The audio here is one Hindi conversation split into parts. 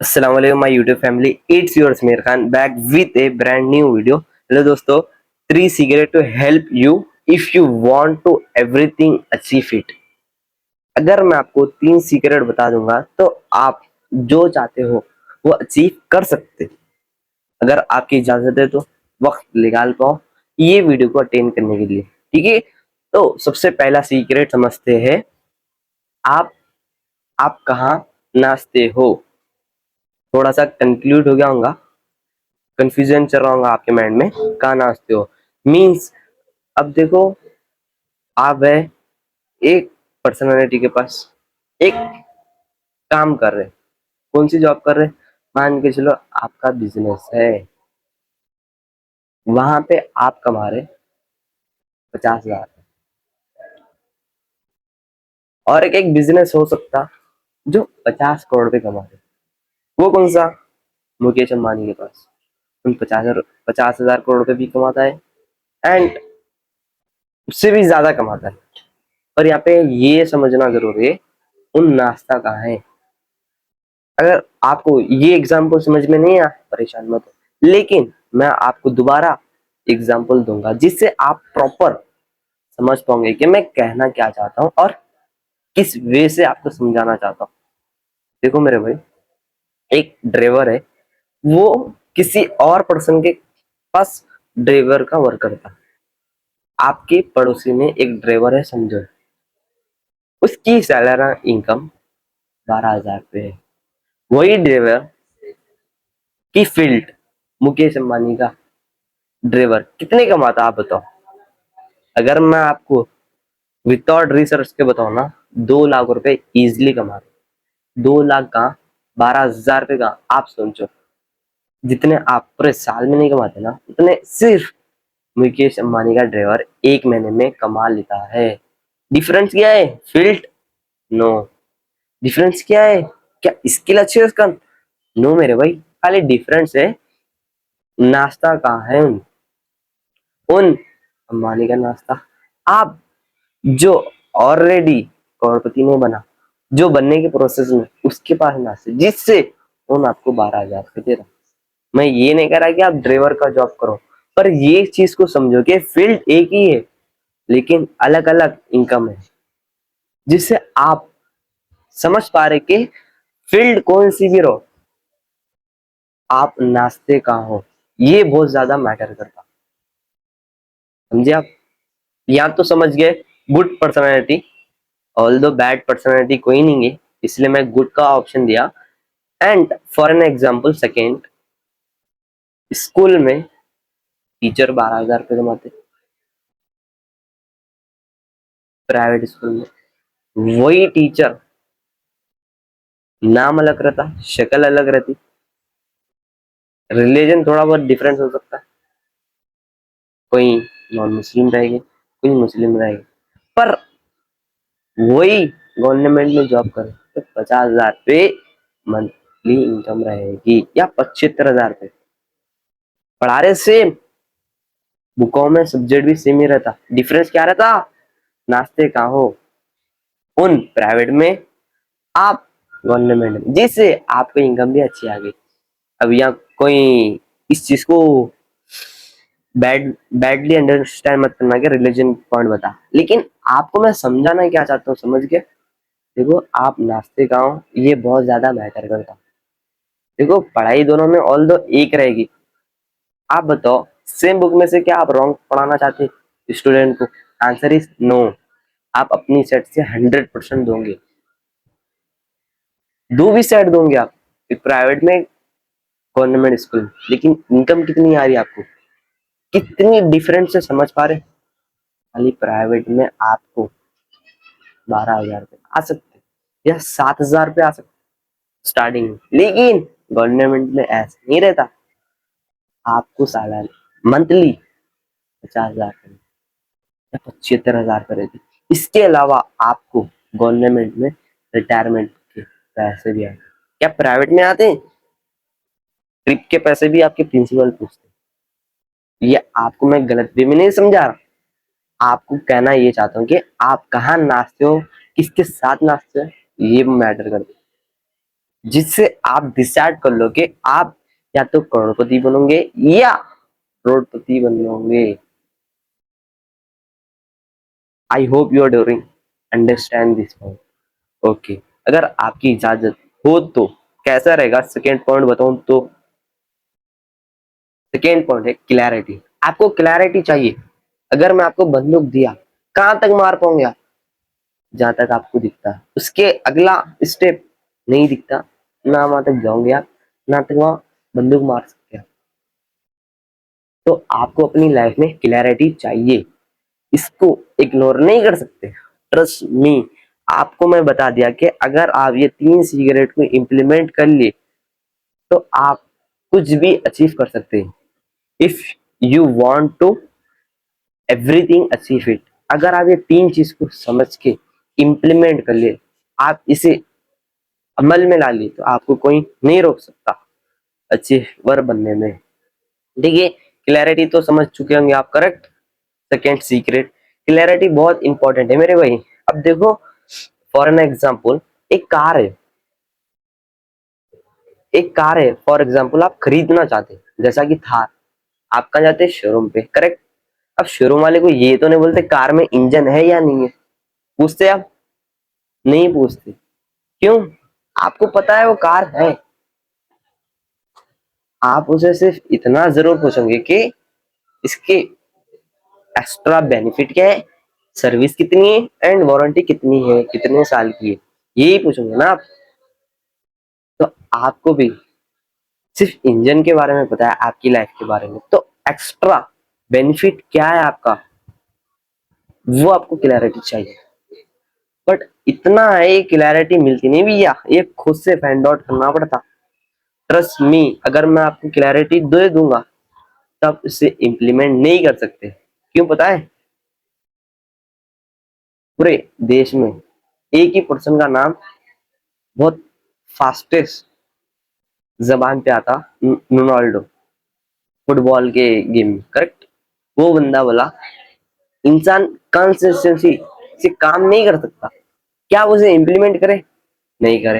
Assalamualaikum my YouTube family. It's yours Mir Khan back with a brand new video. Hello दोस्तों, 3 secret to help you if you want to everything achieve it. अगर मैं आपको 3 सीक्रेट बता दूंगा तो आप जो चाहते हो वो अचीव कर सकते। अगर आपकी इजाजत है तो वक्त निकाल पाओ ये वीडियो को अटेंड करने के लिए, ठीक है। तो सबसे पहला सीक्रेट समझते हैं। आप आप कहाँ नाचते हो। थोड़ा सा कंक्लूड हो गया होगा, कंफ्यूजन चल रहा होगा आपके माइंड में, कहाँ नाचते हो मीन्स। अब देखो, आप है एक पर्सनालिटी के पास एक काम कर रहे, कौन सी जॉब कर रहे, मान के चलो आपका बिजनेस है, वहां पे आप कमा रहे 50,000। और एक बिजनेस हो सकता जो 50 करोड़ पे कमा रहे, वो कौन सा, मुकेश अंबानी के पास उन 50,000 करोड़ पे भी कमाता है एंड उससे भी ज्यादा कमाता है। पर यहाँ पे ये समझना जरूरी है उन नाश्ता कहाँ है। अगर आपको ये एग्जाम्पल समझ में नहीं आया परेशान मत हो, लेकिन मैं आपको दोबारा एग्जाम्पल दूंगा जिससे आप प्रॉपर समझ पाओगे कि मैं कहना क्या चाहता हूँ और किस वे से आपको समझाना चाहता हूँ। देखो मेरे भाई, एक ड्राइवर है, वो किसी और पर्सन के पास ड्राइवर का वर्क करता है। आपके पड़ोसी में एक ड्राइवर है समझो, उसकी सैलरी इनकम 12,000 रुपये है। वही ड्राइवर की फील्ड मुकेश अंबानी का ड्राइवर कितने कमाता आप बताओ। अगर मैं आपको विदाउट रिसर्च के बताऊं ना, 2 लाख रुपए इजिली कमाते। 2 लाख कहाँ, 12,000 रुपये कहाँ, आप सोचो। जितने आप पूरे साल में नहीं कमाते ना, उतने सिर्फ मुकेश अंबानी का ड्राइवर एक महीने में कमा लेता है। डिफरेंस क्या है, फील्ड नो। डिफरेंस क्या है, क्या स्किल अच्छी है उसका, नो मेरे भाई। खाली डिफरेंस है नाश्ता कहाँ है उन अंबानी का नाश्ता। आप जो ऑलरेडी करोड़पति नहीं बना, जो बनने के प्रोसेस में, उसके पास नाश्ते जिससे उन आपको 12,000 रुपये दे रहा। मैं ये नहीं कह रहा कि आप ड्राइवर का जॉब करो, पर ये चीज को समझो कि फील्ड एक ही है लेकिन अलग अलग इनकम है, जिससे आप समझ पा रहे कि फील्ड कौन सी भी रहो, आप नाश्ते कहाँ हो, ये बहुत ज्यादा मैटर करता। समझे आप, या तो समझ गए गुड पर्सनैलिटी, ऑल दो बैड पर्सनैलिटी कोई नहीं है, इसलिए मैं गुड का ऑप्शन दिया। And for an example second, school में टीचर 12,000 रुपये कमाते, प्राइवेट स्कूल में वही टीचर नाम अलग रहता, शक्ल अलग रहती, रिलीजन थोड़ा बहुत डिफरेंस हो सकता, कोई नॉन मुस्लिम रहेगी कोई मुस्लिम रहेगी, पर वही गवर्नमेंट में जॉब करे तो 50,000 रुपये मंथली इनकम रहेगी या 75,000 रुपये। पढ़ा रहे सेम, बुकों में सब्जेक्ट भी सेम ही रहता, डिफरेंस क्या रहता, नाश्ते कहाँ हो उन प्राइवेट में, आप गवर्नमेंट में, जिससे आपको इनकम भी अच्छी आ गई। अब यहाँ कोई इस चीज को बैडली अंडरस्टैंड मत करना कि रिलीजन पॉइंट बता, लेकिन आपको मैं समझाना क्या चाहता हूँ समझ के। देखो आप नाश्ते कहाँ हो ये बहुत ज्यादा मैटर करता। देखो पढ़ाई दोनों में ऑल दो एक रहेगी, आप बताओ सेम बुक में से क्या आप रॉन्ग पढ़ाना चाहते स्टूडेंट को, आंसर इज नो। आप अपनी सेट से 100% दोगे, दो भी सेट दोगे आप, एक प्राइवेट में गवर्नमेंट स्कूल में, लेकिन इनकम कितनी आ रही है आपको, कितनी डिफरेंस से समझ पा रहे। खाली प्राइवेट में आपको 12,000 रुपये आ सकते या 7,000 रुपये आ सकते स्टार्टिंग में, लेकिन गवर्नमेंट में ऐसा नहीं रहता। आपको सैलरी मंथली 50,000 या 75,000 करेगी। इसके अलावा आपको गवर्नमेंट में रिटायरमेंट के पैसे भी आते, क्या प्राइवेट में आते हैं, ट्रिप के पैसे भी आपके प्रिंसिपल पूछते हैं। ये आपको मैं गलत वे में नहीं समझा रहा, आपको कहना ये चाहता हूँ कि आप कहाँ नाचते हो, किसके साथ नाचते हो, ये मैटर करते। जिससे आप डिसाइड कर लो कि आप या तो करोड़पति बनोगे या करोड़पति बनोगे। I hope you are doing understand this point. Okay, अगर आपकी इजाजत हो तो कैसा रहेगा सेकेंड पॉइंट बताऊं तो। सेकेंड पॉइंट है क्लैरिटी। आपको क्लैरिटी चाहिए। अगर मैं आपको बंदूक दिया, कहां तक मार पाऊंगे आप? जहां तक आपको दिखता है, उसके अगला स्टेप नहीं दिखता, ना वहां तक जाओगे आप, ना तक वहां बंदूक मार सकते हैं। तो आपको अपनी लाइफ में क्लैरिटी चाहिए, इसको इग्नोर नहीं कर सकते। ट्रस्ट मी, आपको मैं बता दिया कि अगर आप ये 3 सिगरेट को इम्प्लीमेंट कर लिए तो आप कुछ भी अचीव कर सकते हैं। If you want to everything achieve it. अगर आप ये 3 चीज को समझ के इम्प्लीमेंट कर लिए, आप इसे अमल में ला लिए, तो आपको कोई नहीं रोक सकता अचीवर बनने में। ठीक है, क्लैरिटी तो समझ चुके होंगे आप, करेक्ट। सेकेंड सीक्रेट, क्लैरिटी बहुत इंपॉर्टेंट है मेरे भाई। अब देखो, फॉर एन एग्जाम्पल, एक कार है। एक कार है फॉर एग्जाम्पल, आप खरीदना चाहते हैं, जैसा कि थार। आप कहाँ जाते हैं? शोरूम पे, करेक्ट। अब शोरूम वाले को ये तो नहीं बोलते कार में इंजन है या नहीं है, पूछते आप? नहीं पूछते। क्यों? आपको पता है वो कार है। आप उसे सिर्फ इतना जरूर पूछोगे कि इसके एक्स्ट्रा बेनिफिट क्या है, सर्विस कितनी है एंड वारंटी कितनी है, कितने साल की है, यही पूछोगे ना आप। तो आपको भी सिर्फ इंजन के बारे में पता है, आपकी लाइफ के बारे में, तो एक्स्ट्रा बेनिफिट क्या है आपका, वो आपको क्लैरिटी चाहिए। बट इतना है, क्लैरिटी मिलती नहीं भैया, ये खुद से फाइंड आउट करना पड़ता। ट्रस्ट मी, अगर मैं आपको क्लैरिटी दे दूंगा तब इसे इम्प्लीमेंट नहीं कर सकते। क्यों पता है? पूरे देश में एक ही पर्सन का नाम बहुत फास्टेस्ट जबान पे आता, रोनाल्डो, फुटबॉल के गेम में, करेक्ट। वो बंदा बोला इंसान कंसिस्टेंसी से काम नहीं कर सकता। क्या उसे इम्प्लीमेंट करे? नहीं करे।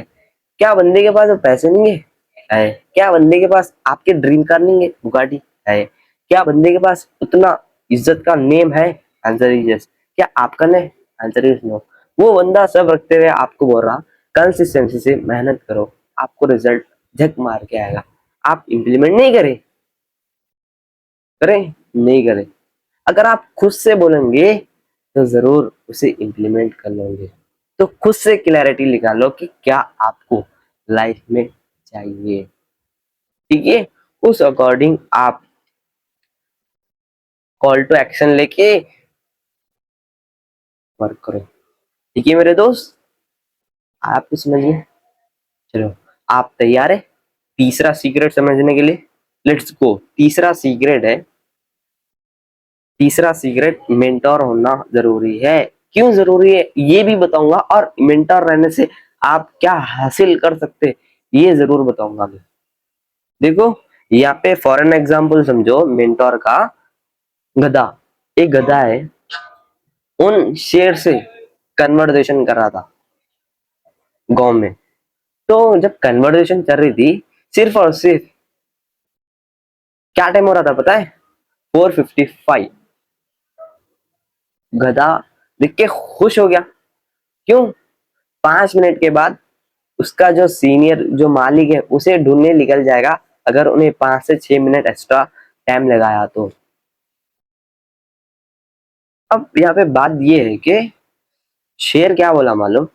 क्या बंदे के पास पैसे नहीं है? है। क्या बंदे के पास आपके ड्रीम कार नहीं है, बुगाटी? है। क्या बंदे के पास उतना इज्जत का नेम है? Answer is yes. क्या आपका नहीं? Answer is no. वो बंदा सब रखते हुए आपको बोल रहा कंसिस्टेंसी से मेहनत करो, आपको रिजल्ट झक मार के आएगा। आप इम्प्लीमेंट नहीं करें, करें नहीं करें। अगर आप खुद से बोलेंगे तो जरूर उसे इम्प्लीमेंट कर लोगे। तो खुद से क्लैरिटी निकालो कि क्या आपको लाइफ में चाहिए। ठीक है, उस अकॉर्डिंग आप कॉल टू एक्शन लेके वर्क करो। ठीक है मेरे दोस्त, आप समझ में। चलो, आप तैयार है तीसरा सीक्रेट समझने के लिए? Let's go. तीसरा सीक्रेट है, तीसरा सीक्रेट, मेंटोर होना जरूरी है। क्यों जरूरी है ये भी बताऊंगा, और मेंटोर रहने से आप क्या हासिल कर सकते ये जरूर बताऊंगा मैं। देखो, यहाँ पे फॉरेन एग्जांपल समझो मेंटोर का। गधा, एक गधा है, उन शेर से कन्वर्सेशन कर रहा था गांव में। तो जब कन्वर्सेशन चल रही थी, सिर्फ और सिर्फ क्या टाइम हो रहा था पता है? 4:55। गधा देख के खुश हो गया। क्यों? 5 मिनट के बाद उसका जो सीनियर, जो मालिक है, उसे ढूंढने निकल जाएगा अगर उन्हें 5 से 6 मिनट एक्स्ट्रा टाइम लगाया तो। अब यहाँ पे बात ये है कि शेर क्या बोला मालूम?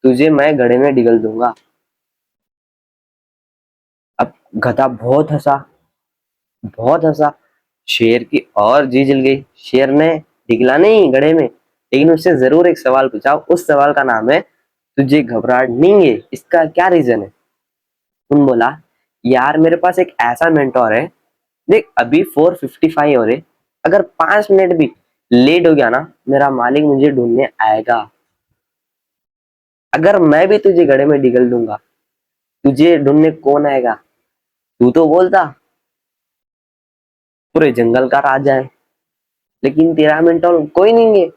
तुझे मैं गड्ढे में डिगल दूंगा। अब गधा बहुत हंसा, बहुत हंसा। शेर की और जी जल गई। शेर ने डिगला नहीं गड्ढे में, लेकिन उससे जरूर एक सवाल पूछा। उस सवाल का नाम है तुझे घबराहट नहीं है, इसका क्या रीजन है? तुम बोला यार मेरे पास एक ऐसा मेंटोर है, देख अभी 4:55 हो रहे, अगर 5 मिनट भी लेट हो गया ना, मेरा मालिक मुझे ढूंढने आएगा। अगर मैं भी तुझे गड्ढे में डिगल दूंगा, तुझे ढूंढने कौन आएगा? तू तो बोलता पूरे जंगल का राजा है, लेकिन तेरा मेंटोर कोई नहीं है।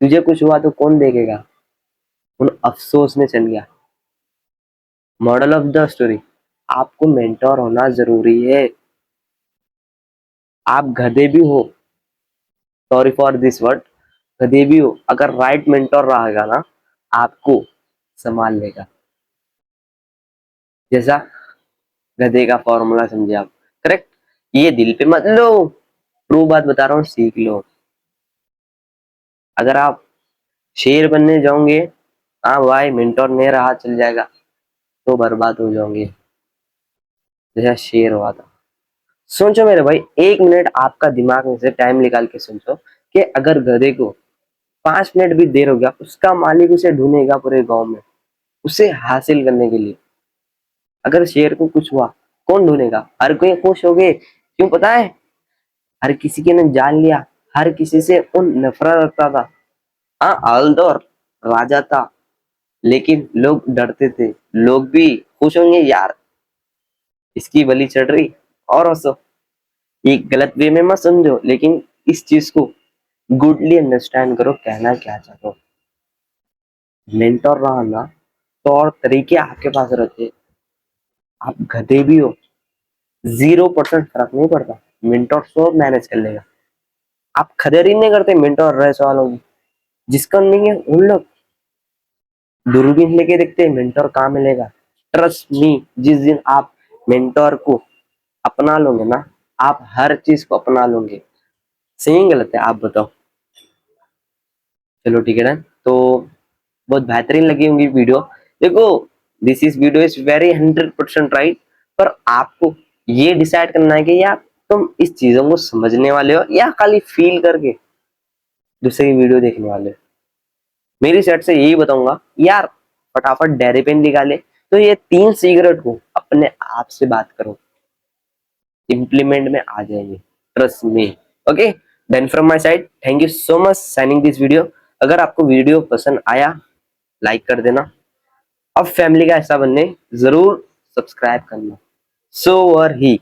तुझे कुछ हुआ तो कौन देखेगा? उन अफसोस में चल गया। मॉडल ऑफ द स्टोरी, आपको मेंटोर होना जरूरी है। आप गधे भी हो, सॉरी फॉर दिस वर्ड, गधे भी हो, अगर राइट मेंटोर रहेगा ना, आपको संभाल लेगा। जैसा गधे का फॉर्मूला समझे आप, करेक्ट। ये दिल पे मत लो, ट्रू बात बता रहा हूँ, सीख लो। अगर आप शेर बनने जाओगे, हाँ भाई मेंटोर नहीं रहा, चल जाएगा, तो बर्बाद हो जाओगे, जैसा शेर हुआ था। सोचो मेरे भाई, 1 मिनट आपका दिमाग में से टाइम निकाल के सोचो कि अगर गधे को 5 मिनट भी देर हो गया, उसका मालिक उसे ढूंढेगा पूरे गांव में, उसे हासिल करने के लिए। अगर शेर को कुछ हुआ, कौन ढूंढेगा? हर कोई खुश हो गए, क्यों पता है? हर किसी के ने जान लिया, हर किसी से उन नफरत रखता था। हाँ, हल्दौर राजा था, लेकिन लोग डरते थे। लोग भी खुश होंगे यार, इसकी बलि चढ़ रही, और हंसो। एक गलत वे में मत समझो, लेकिन इस चीज को गुडली अंडरस्टैंड करो, कहना क्या चाहते हो। मेंटोर रहा ना, तो और तरीके आपके पास रहते, आप गधे भी हो, 0% फर्क नहीं पड़ता, मेंटोर सब मैनेज कर लेगा। आप खदेड़ ही नहीं करते मेंटोर रहे वालों की, जिसका नहीं है उन लोग दूरबीन लेके देखते हैं मेंटोर कहाँ मिलेगा। ट्रस्ट मी, जिस दिन आप मेंटोर को अपना लोगे ना, आप हर चीज को अपना लोगे। सही गलत है आप बताओ? चलो ठीक है ना, तो बहुत बेहतरीन लगी होंगी वीडियो। देखो, this is video is very 100% right, पर आपको ये डिसाइड करना है कि यार तुम इस चीजों को समझने वाले हो या खाली फील करके दूसरी वीडियो देखने वाले हो। मेरी साइड से यही बताऊंगा यार, फटाफट डायरी पेन निकाले, तो ये 3 सिगरेट को अपने आप से बात करो, इम्प्लीमेंट में आ जाएंगे, trust me. Okay, then from my side, thank you so much signing this video. अगर आपको वीडियो पसंद आया, लाइक कर देना, अब फैमिली का हिस्सा बनने जरूर सब्सक्राइब करना। सो और ही,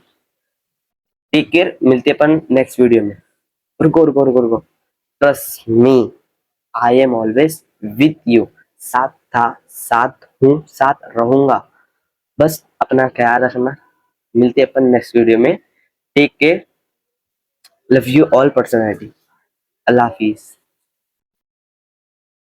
टेक केयर, मिलते अपन नेक्स्ट वीडियो में। रुको रुको रुको रुको, trust me, I am always with you. साथ था, साथ हूँ, साथ रहूंगा। बस अपना ख्याल रखना, मिलते अपन नेक्स्ट वीडियो में। Take care, love you all personality, Allah Hafiz.